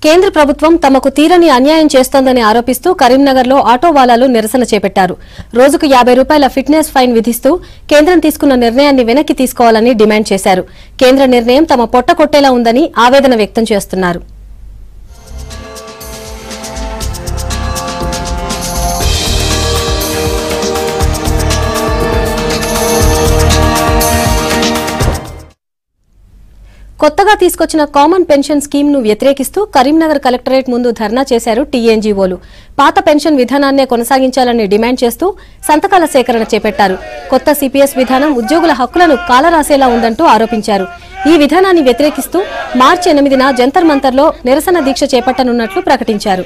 కేంద్ర ప్రభుత్వం తమకు తీరని అన్యాయం చేస్తోందని ఆరోపిస్తూ కరీంనగర్లో ఆటో వాలాలు నిరసన చేపట్టారు. రోజుకు 50 రూపాయల ఫిట్నెస్ ఫైన్ విధిస్తూ కేంద్రం తీసుకున్న నిర్ణయాన్ని వెనక్కి తీసుకోవాలని డిమాండ్ చేశారు. కేంద్ర నిర్ణయం తమ పొట్ట కొట్టేలా ఉందని ఆవేదన వ్యక్తం చేస్తున్నారు. కొత్తగా తీసుకొచ్చిన కామన్ పెన్షన్ స్కీమ్ ను వ్యతిరేకిస్తూ కరీంనగర్ కలెక్టరేట్ ముందు ధర్నా చేశారు టీఎన్జీఓలు. పాత పెన్షన్ విధానాన్నే కొనసాగించాలని డిమాండ్ చేస్తూ సంతకాల సేకరణ చేపట్టారు. కొత్త సిపిఎస్ విధానం ఉద్యోగుల హక్కులను కాలరాసేలా ఉందంటూ ఆరోపించారు. ఈ విధానాన్ని వ్యతిరేకిస్తూ మార్చి 8న జంతర్ మంతర్లో నిరసన దీక్ష చేపట్టనున్నట్లు ప్రకటించారు.